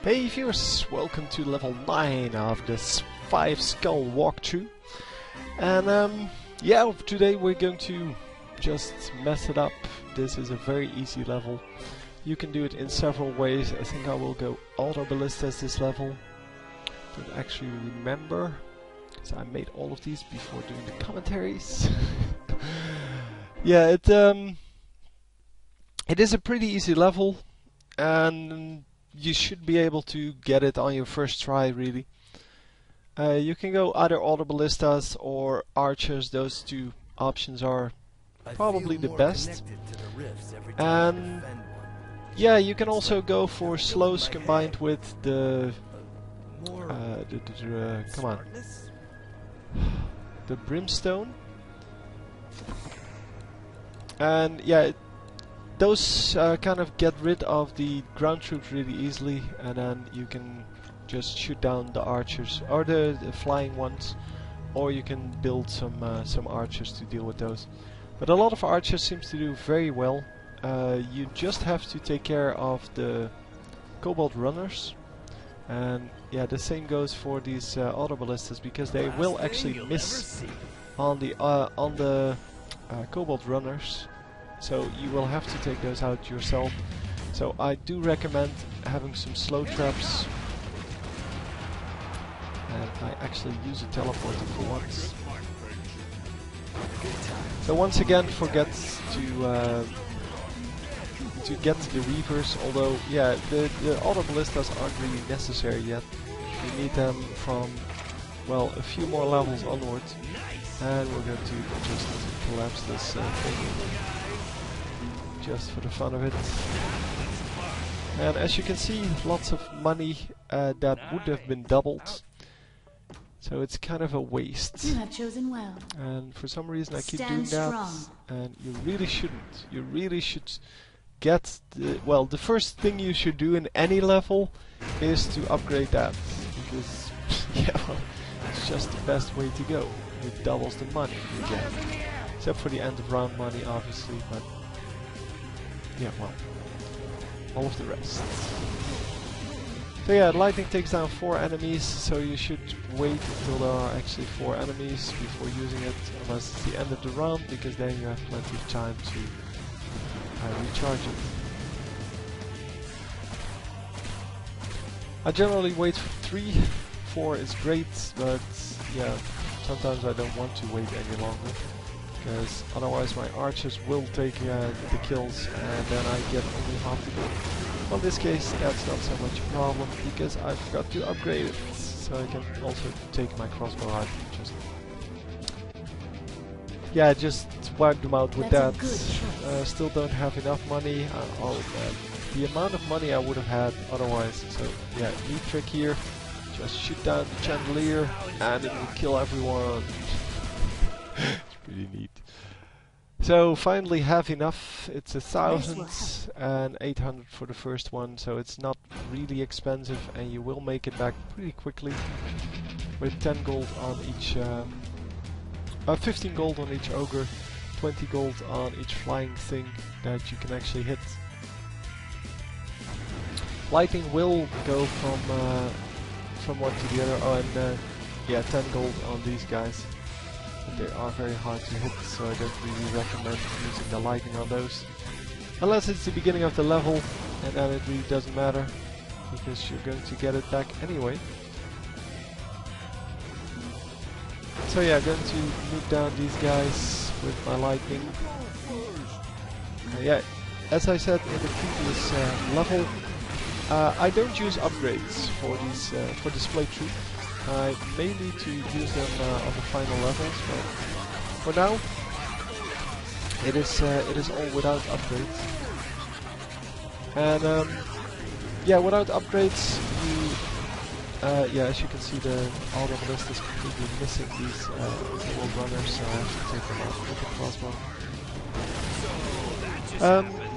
Hey viewers, welcome to level 9 of this 5 skull walkthrough. And yeah, today we're going to just mess it up. This is a very easy level. You can do it in several ways. I think I will go auto ballistas this level. Don't actually remember, because I made all of these before doing the commentaries. Yeah, it is a pretty easy level, and you should be able to get it on your first try, really. You can go either auto ballistas or archers. Those two options are probably the best. And yeah, you can also go for slows combined with the come on, the brimstone. And yeah, those kind of get rid of the ground troops really easily, and then you can just shoot down the archers or the flying ones, or you can build some archers to deal with those. But a lot of archers seems to do very well. You just have to take care of the cobalt runners, and yeah, the same goes for these auto ballistas, because they will actually miss on the cobalt runners. So you will have to take those out yourself. So I do recommend having some slow traps. And I actually use a teleporter for once. So once again, forget to get the reavers. Although yeah, the auto ballistas aren't really necessary yet. You need them from, well, a few more levels onwards. And we're going to just collapse this thing, just for the fun of it. And as you can see, lots of money that would have been doubled. So it's kind of a waste. You have chosen well. And for some reason I keep doing that. And you really shouldn't. You really should get the... Well, the first thing you should do in any level is to upgrade that. Because, yeah, well, it's just the best way to go. It doubles the money you get. Except for the end of round money, obviously, but... yeah, well, all of the rest. So yeah, lightning takes down 4 enemies, so you should wait until there are actually 4 enemies before using it, unless it's the end of the round, because then you have plenty of time to recharge it. I generally wait for 3, 4 is great, but yeah, sometimes I don't want to wait any longer, because otherwise my archers will take the kills, and then I get only half the gold. Well, in this case, that's not so much a problem, because I forgot to upgrade it, so I can also take my crossbow out. Just wipe them out with that. Still don't have enough money. The amount of money I would have had otherwise. So yeah, neat trick here. Just shoot down the chandelier, and it will kill everyone. It's pretty neat. So finally have enough. It's 1,000 and 800 for the first one, so it's not really expensive, and you will make it back pretty quickly with 10 gold on each, 15 gold on each ogre, 20 gold on each flying thing that you can actually hit. Lightning will go from one to the other. Oh, and yeah, 10 gold on these guys. But they are very hard to hit, so I don't really recommend using the lightning on those. Unless it's the beginning of the level, and then it really doesn't matter, because you're going to get it back anyway. So yeah, I'm going to move down these guys with my lightning. Yeah, as I said in the previous level, I don't use upgrades for these for this playthrough. I may need to use them on the final levels, but for now it is all without upgrades. And yeah, without upgrades, you yeah, as you can see, the auto ballista is completely missing these little runners, so I have to take them out with the crossbow.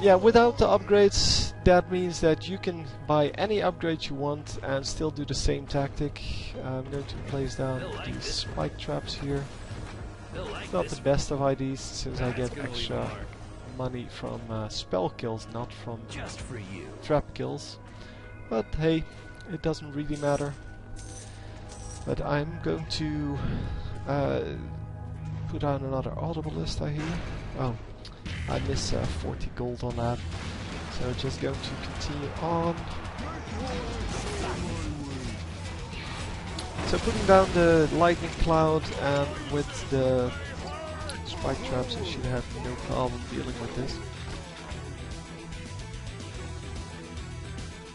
Yeah, without the upgrades, that means that you can buy any upgrade you want and still do the same tactic. I'm going to place down these spike traps here. Not the best of ideas, since I get extra money from spell kills, not from trap kills. But hey, it doesn't really matter. But I'm going to put on another Audiblist, I hear. Oh, I miss 40 gold on that. So just going to continue on. So putting down the lightning cloud, and with the spike traps I should have no problem dealing with this.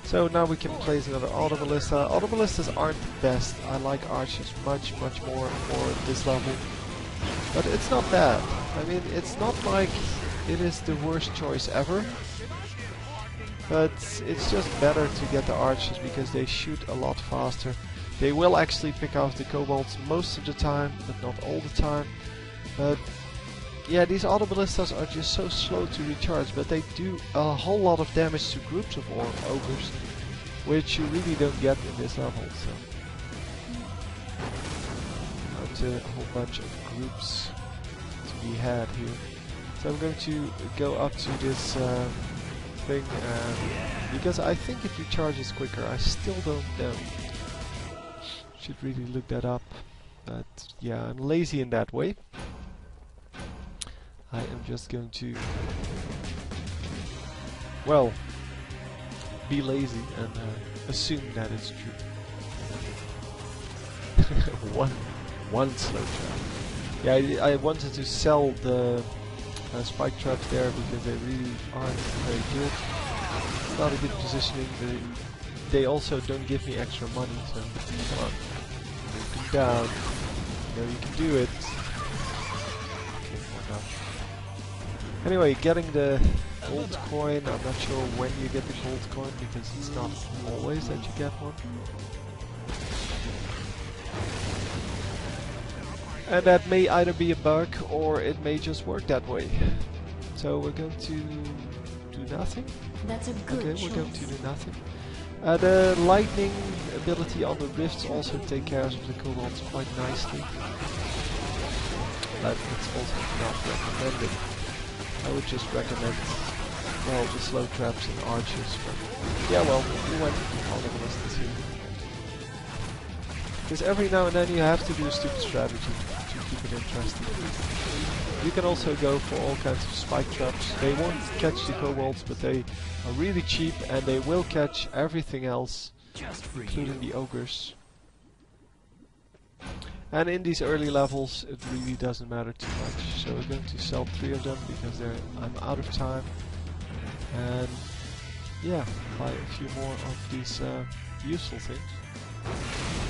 So now we can place another Audiblista. Audiblistas aren't the best. I like archers much more for this level. But it's not bad. I mean, it's not like it is the worst choice ever. But it's just better to get the archers because they shoot a lot faster. They will actually pick off the kobolds most of the time, but not all the time. But yeah, these Audibilistas are just so slow to recharge, but they do a whole lot of damage to groups of ogres, which you really don't get in this level. So not a whole bunch of groups to be had here. So I'm going to go up to this thing, because I think it recharges quicker. I still don't know. Should really look that up, but yeah, I'm lazy in that way. I am just going to, well, be lazy and assume that it's true. one slow trap. Yeah, I wanted to sell the spike traps there because they really aren't very good. It's not a good positioning. They also don't give me extra money, so come on. Move them down. You know you can do it. Okay, oh gosh. Anyway, getting the gold coin. I'm not sure when you get the gold coin because it's not always that you get one. And that may either be a bug or it may just work that way. So we're going to do nothing. That's a good choice. We're going to do nothing. The lightning ability on the rifts also take care of the kobolds quite nicely. But it's also not recommended. I would just recommend, well, the slow traps and archers. But yeah, well, we went with all of this here. Because every now and then you have to do a stupid strategy to keep it interesting. You can also go for all kinds of spike traps. They won't catch the kobolds, but they are really cheap and they will catch everything else, including the ogres. And in these early levels it really doesn't matter too much. So we're going to sell 3 of them because I'm out of time. And yeah, buy a few more of these useful things.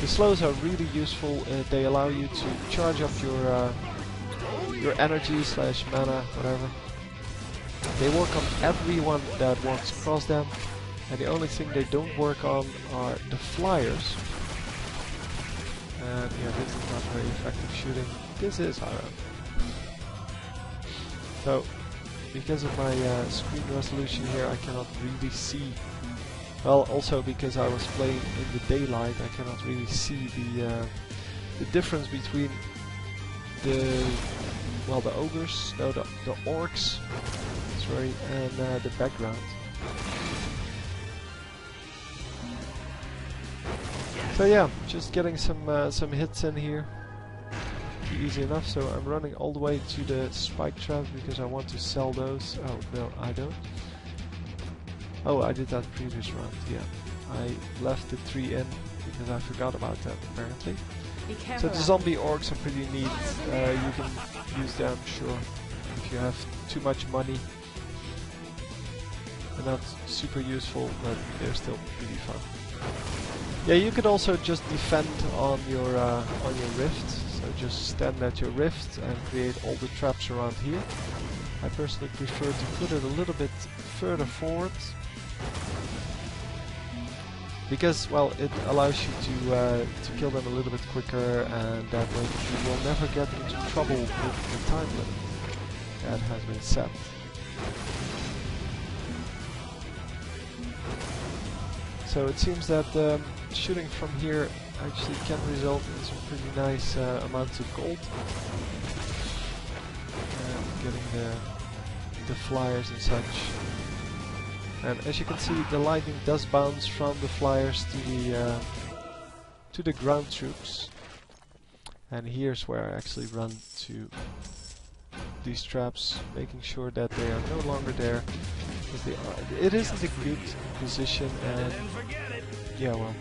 The slows are really useful. They allow you to charge up your energy slash mana, whatever. They work on everyone that walks across them, and the only thing they don't work on are the flyers. And yeah, this is not very effective shooting. This is, however. So, because of my screen resolution here, I cannot really see. Well, also because I was playing in the daylight, I cannot really see the difference between the ogres, no, the orcs, sorry, and the background. So yeah, just getting some hits in here. Easy enough. So I'm running all the way to the spike traps because I want to sell those. Oh no, I don't. Oh, I did that previous round. Yeah, I left the 3 in because I forgot about that apparently. So the zombie orcs are pretty neat. You can use them, sure, if you have too much money. They're not super useful, but they're still pretty fun. Yeah, you could also just defend on your rift. So just stand at your rift and create all the traps around here. I personally prefer to put it a little bit further forward, because, well, it allows you to kill them a little bit quicker, and that way you will never get into trouble with the time limit that has been set. So it seems that shooting from here actually can result in some pretty nice amounts of gold. And getting the flyers and such. And as you can see, the lightning does bounce from the flyers to the ground troops. And here's where I actually run to these traps, making sure that they are no longer there. Because they are, it isn't a good position, and yeah, well,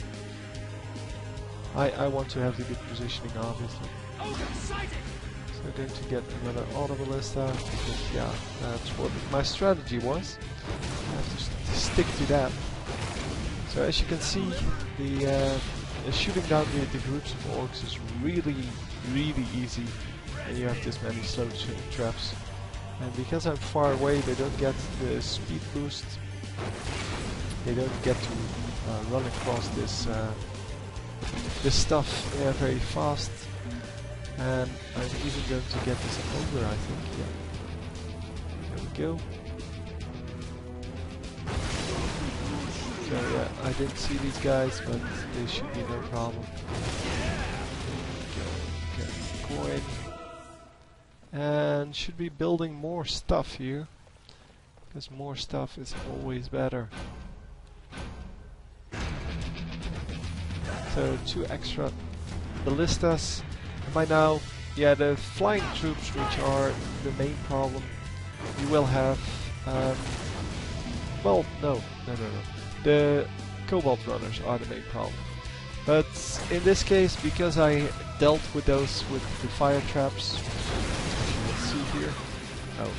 I want to have the good positioning, obviously. So I'm going to get another Autoballista, because yeah, that's what my strategy was. I have to stick to that. So as you can see, the shooting down the groups of orcs is really easy, and you have this many slow traps. And because I'm far away, they don't get the speed boost. They don't get to run across this stuff very fast. And I'm even going to get this ogre, I think. Yeah. There we go. So yeah, I didn't see these guys, but they should be no problem. Get a coin. And should be building more stuff here, because more stuff is always better. So 2 extra ballistas. And by now, yeah, the flying troops, which are the main problem, you will have. Well, no. The cobalt runners are the main problem. But in this case, because I dealt with those with the fire traps, as you will see here. Oh,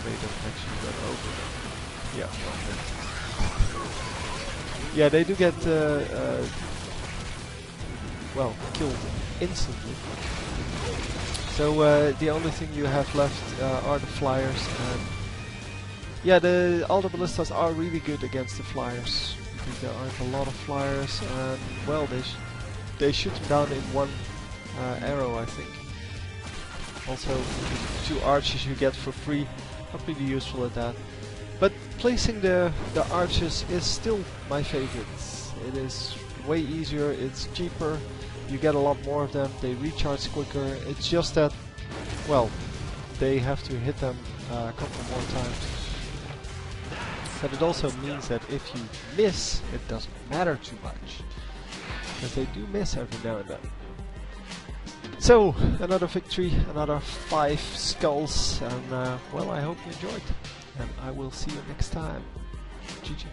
they don't actually run over them. Yeah, well, yeah, they do get well, killed instantly. So the only thing you have left are the flyers, and yeah, the Autoballistas are really good against the flyers, because there aren't a lot of flyers, and well, they shoot them down in one arrow, I think. Also, the 2 archers you get for free are pretty useful at that. But placing the archers is still my favorite. It is way easier, it's cheaper, you get a lot more of them, they recharge quicker. It's just that, well, they have to hit them a couple more times. But it also means that if you miss, it doesn't matter too much, because they do miss every now and then. So, another victory, another 5 skulls, and well, I hope you enjoyed, and I will see you next time. GG.